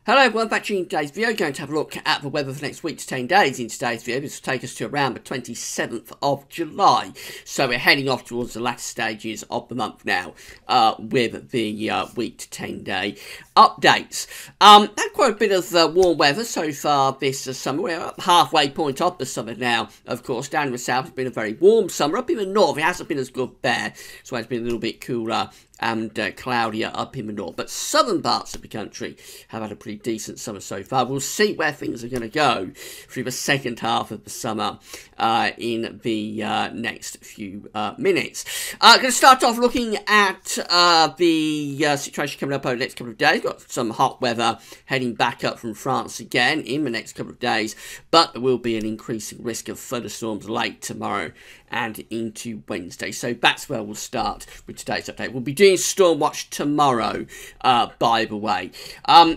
Hello everyone, back to today's video. Going to have a look at the weather for the next week to 10 days in today's video. This will take us to around the 27th of July. So we're heading off towards the latter stages of the month now with the week to 10 day updates. Had quite a bit of warm weather so far this summer. We're at the halfway point of the summer now. Of course, down in the south it's been a very warm summer. Up in the north it hasn't been as good there. So it's been a little bit cooler and cloudier up in the north, but southern parts of the country have had a pretty decent summer so far. We'll see where things are going to go through the second half of the summer in the next few minutes. Going to start off looking at the situation coming up over the next couple of days. Got some hot weather heading back up from France again in the next couple of days, but there will be an increasing risk of thunderstorms late tomorrow and into Wednesday. So that's where we'll start with today's update. We'll be doing Storm Watch tomorrow, by the way.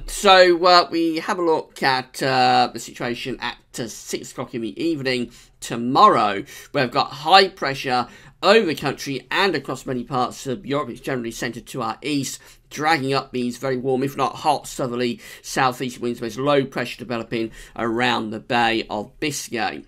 So we have a look at the situation at 6 o'clock in the evening tomorrow, where we've got high pressure over the country and across many parts of Europe. It's generally centred to our east, dragging up these very warm, if not hot, southerly southeast winds. There's low pressure developing around the Bay of Biscay.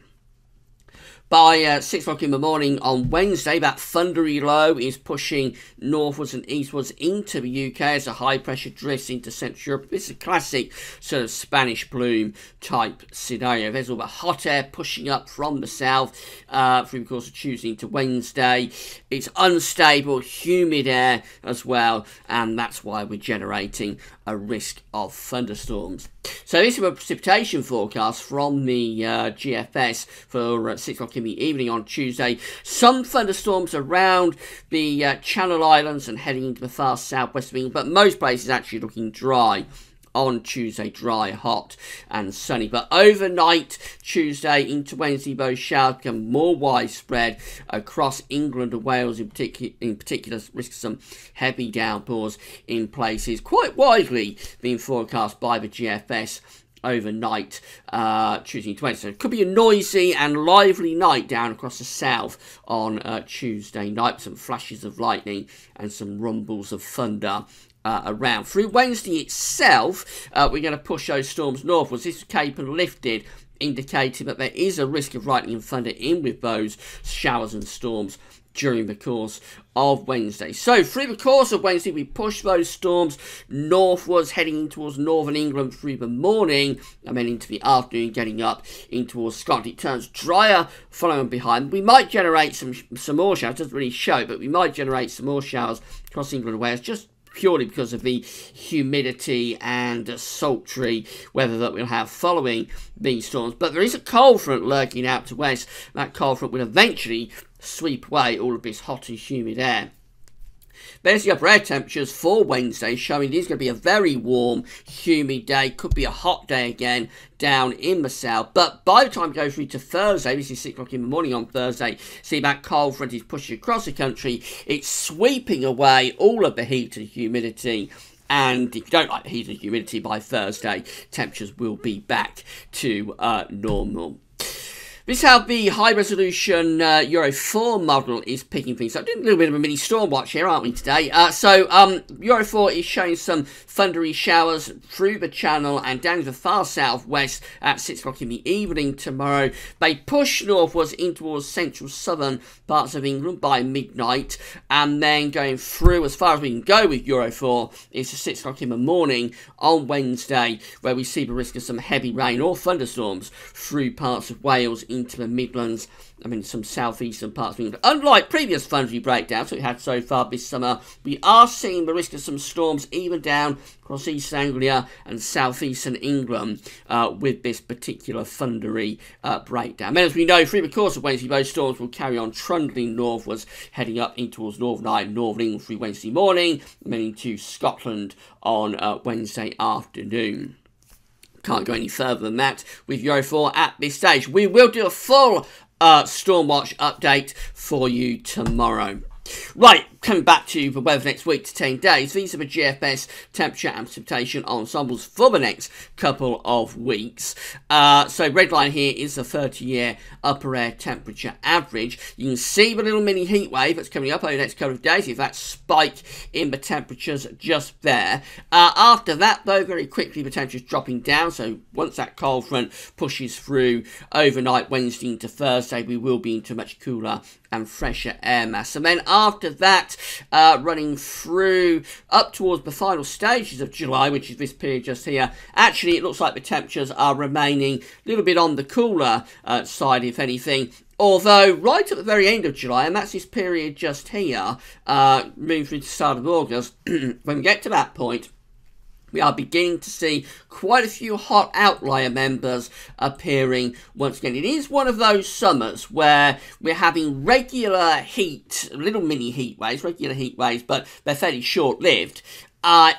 By 6 o'clock in the morning on Wednesday, that thundery low is pushing northwards and eastwards into the UK as a high pressure drifts into Central Europe. This is a classic sort of Spanish bloom type scenario. There's all the hot air pushing up from the south through the course of Tuesday into Wednesday. It's unstable, humid air as well, and that's why we're generating a risk of thunderstorms. So this is a precipitation forecast from the GFS for 6 o'clock in the evening on Tuesday. Some thunderstorms around the Channel Islands and heading into the far southwest of England, but most places actually looking dry on Tuesday, dry, hot and sunny. But overnight, Tuesday into Wednesday, those showers become more widespread across England and Wales in particular, risk of some heavy downpours in places quite widely being forecast by the GFS overnight, Tuesday into Wednesday. So it could be a noisy and lively night down across the south on Tuesday night, some flashes of lightning and some rumbles of thunder around. Through Wednesday itself, we're going to push those storms northwards. This is Cape and lifted, indicating that there is a risk of lightning and thunder in with those showers and storms during the course of Wednesday. So through the course of Wednesday, we push those storms northwards, heading towards northern England through the morning, and then into the afternoon, getting up in towards Scotland. It turns drier following behind. We might generate some more showers. It doesn't really show, but we might generate some more showers across England and Wales, just purely because of the humidity and sultry weather that we'll have following these storms. But there is a cold front lurking out to west. That cold front will eventually sweep away all of this hot and humid air. There's the upper air temperatures for Wednesday, showing it is going to be a very warm, humid day. Could be a hot day again down in the south. But by the time we go through to Thursday, this is 6 o'clock in the morning on Thursday, see that cold front is pushing across the country. It's sweeping away all of the heat and humidity. And if you don't like the heat and humidity, by Thursday, temperatures will be back to normal. This is how the high-resolution Euro 4 model is picking things up. Doing a little bit of a mini storm watch here, aren't we, today? Euro 4 is showing some thundery showers through the channel and down to the far southwest at 6 o'clock in the evening tomorrow. They push northwards in towards central southern parts of England by midnight, and then going through as far as we can go with Euro 4 is to 6 o'clock in the morning on Wednesday, where we see the risk of some heavy rain or thunderstorms through parts of Wales into the Midlands, some southeastern parts of England. Unlike previous thundery breakdowns we had so far this summer, we are seeing the risk of some storms even down across East Anglia and southeastern England with this particular thundery breakdown. And as we know, through the course of Wednesday, those storms will carry on trundling northwards, heading up in towards Northern Ireland, Northern England through Wednesday morning, and then into Scotland on Wednesday afternoon. Can't go any further than that with Euro 4 at this stage. We will do a full Storm Watch update for you tomorrow. Right, coming back to the weather next week to 10 days, these are the GFS temperature and precipitation ensembles for the next couple of weeks. So red line here is the 30-year upper air temperature average. You can see the little mini heat wave that's coming up over the next couple of days, if that spike in the temperatures just there. After that, though, very quickly the temperature's dropping down, so once that cold front pushes through overnight Wednesday into Thursday, we will be into much cooler and fresher air mass. And then after that, running through up towards the final stages of July, which is this period just here, actually it looks like the temperatures are remaining a little bit on the cooler side, if anything. Although, right at the very end of July, and that's this period just here, moving through to the start of August, when we get to that point, we are beginning to see quite a few hot outlier members appearing once again. It is one of those summers where we're having regular heat, little mini heat waves, regular heat waves, but they're fairly short-lived,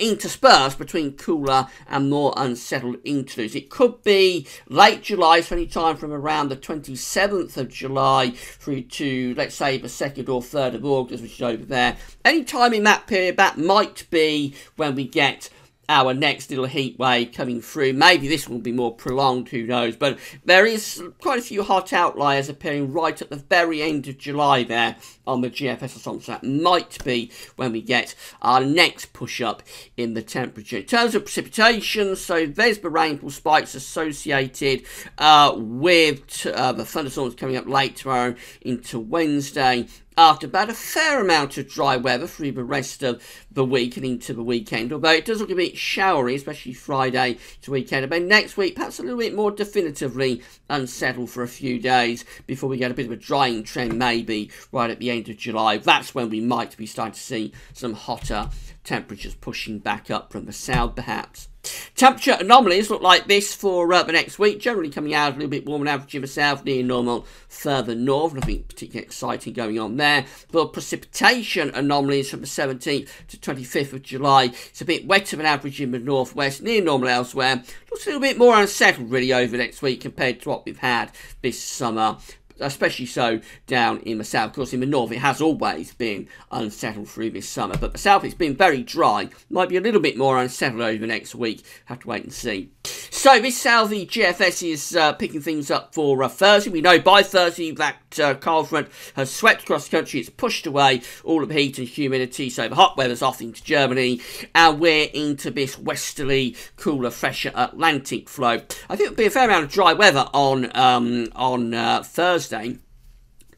interspersed between cooler and more unsettled interludes. It could be late July, so any time from around the 27th of July through to, let's say, the 2nd or 3rd of August, which is over there. Any time in that period, that might be when we get our next little heat wave coming through. Maybe this will be more prolonged, who knows, but there is quite a few hot outliers appearing right at the very end of July there on the GFS ensemble. So that might be when we get our next push up in the temperature. In terms of precipitation, so there's the rainfall spikes associated with the thunderstorms coming up late tomorrow into Wednesday, after about a fair amount of dry weather through the rest of the week and into the weekend, although it does look a bit showery, especially Friday to weekend. And then next week, perhaps a little bit more definitively unsettled for a few days before we get a bit of a drying trend, maybe right at the end of July. That's when we might be starting to see some hotter temperatures pushing back up from the south, perhaps. Temperature anomalies look like this for the next week, generally coming out a little bit warmer than average in the south, near normal further north. Nothing particularly exciting going on there. But precipitation anomalies from the 17th to 25th of July. It's a bit wetter than average in the northwest, near normal elsewhere. Looks a little bit more unsettled really over next week compared to what we've had this summer, especially so down in the south. Of course, in the north, it has always been unsettled through this summer. But the south, it's been very dry. Might be a little bit more unsettled over the next week. Have to wait and see. So this Southie GFS is picking things up for Thursday. We know by Thursday that cold front has swept across the country. It's pushed away all of the heat and humidity. So the hot weather's off into Germany. And we're into this westerly, cooler, fresher Atlantic flow. I think it'll be a fair amount of dry weather on Thursday.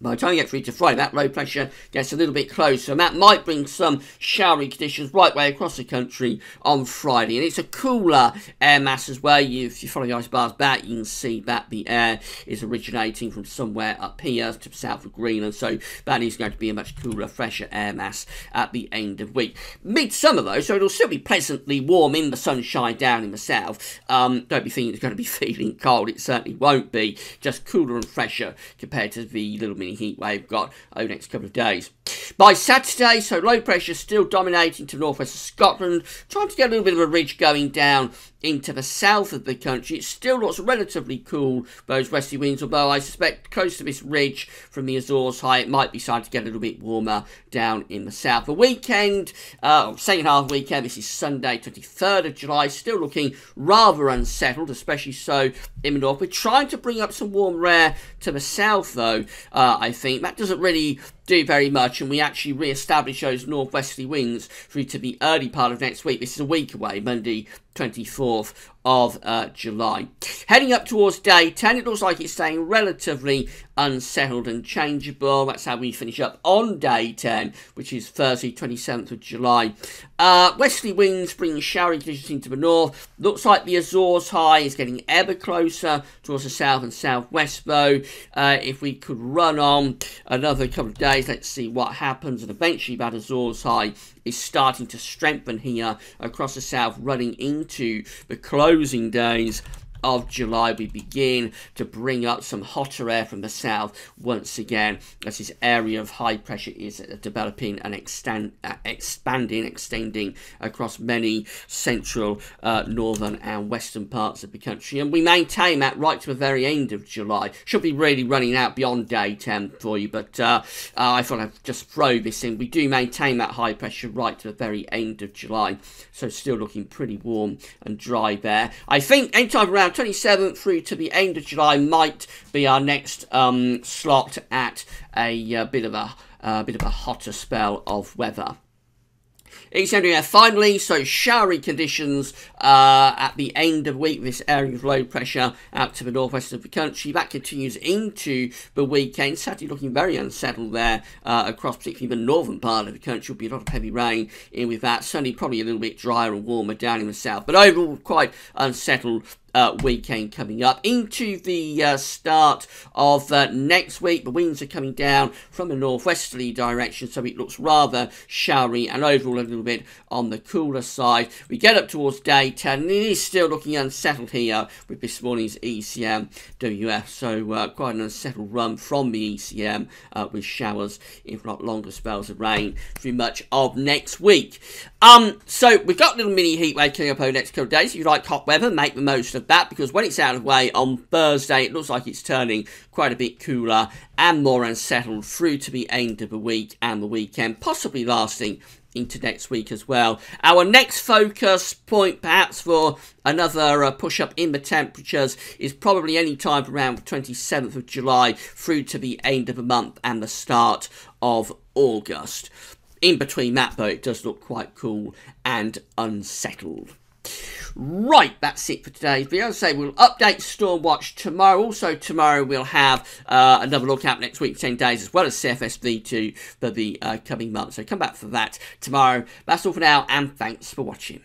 By the time we get through to Friday, that low pressure gets a little bit closer, and that might bring some showery conditions right way across the country on Friday. And it's a cooler air mass as well. If you follow the ice bars back, you can see that the air is originating from somewhere up here to the south of Greenland. So that is going to be a much cooler, fresher air mass at the end of the week. Midsummer, though, so it'll still be pleasantly warm in the sunshine down in the south. Don't be thinking it's going to be feeling cold. It certainly won't be. Just cooler and fresher compared to the little mini heat wave got over the next couple of days. By Saturday, so low pressure still dominating to northwest of Scotland, trying to get a little bit of a ridge going down into the south of the country. It still looks relatively cool, those westerly winds, although I suspect close to this ridge from the Azores high, it might be starting to get a little bit warmer down in the south. The weekend, second half of the weekend, this is Sunday, 23rd of July, still looking rather unsettled, especially so in the north. We're trying to bring up some warm air to the south, though, I think. That doesn't really do very much, and we actually re-establish those northwesterly winds through to the early part of next week. This is a week away, Monday 24th of July. Heading up towards day 10, it looks like it's staying relatively unsettled and changeable. That's how we finish up on day 10, which is Thursday 27th of July. Westerly winds bringing showery conditions into the north. Looks like the Azores high is getting ever closer towards the south and southwest, though. If we could run on another couple of days, let's see what happens. And eventually that Azores high is starting to strengthen here across the south, running into the closing days of July, we begin to bring up some hotter air from the south once again, as this area of high pressure is developing and extending across many central, northern and western parts of the country. And we maintain that right to the very end of July. Should be really running out beyond day 10 for you, but I thought I'd just throw this in. We do maintain that high pressure right to the very end of July, so still looking pretty warm and dry there. I think anytime around 27th through to the end of July might be our next slot at a bit of a hotter spell of weather. East Anglia finally, so showery conditions at the end of the week. This area of low pressure out to the northwest of the country. That continues into the weekend. Saturday looking very unsettled there across particularly the northern part of the country. Will be a lot of heavy rain in with that. Certainly probably a little bit drier and warmer down in the south. But overall quite unsettled weekend coming up. Into the start of next week, the winds are coming down from a northwesterly direction, so it looks rather showery and overall a little bit on the cooler side. We get up towards day 10 and it is still looking unsettled here with this morning's ECM WF, so quite an unsettled run from the ECM with showers, if not longer spells of rain through much of next week. So we've got a little mini heat wave coming up over the next couple of days. If you like hot weather, make the most of that, because when it's out of the way on Thursday, it looks like it's turning quite a bit cooler and more unsettled through to the end of the week and the weekend, possibly lasting into next week as well. Our next focus point, perhaps for another push up in the temperatures, is probably any time around the 27th of July through to the end of the month and the start of August. In between that, though, it does look quite cool and unsettled. Right, that's it for today's video. As I say, we'll update Stormwatch tomorrow. Also, tomorrow we'll have another look at next week's 10 days, as well as CFSV2 for the coming month. So come back for that tomorrow. That's all for now, and thanks for watching.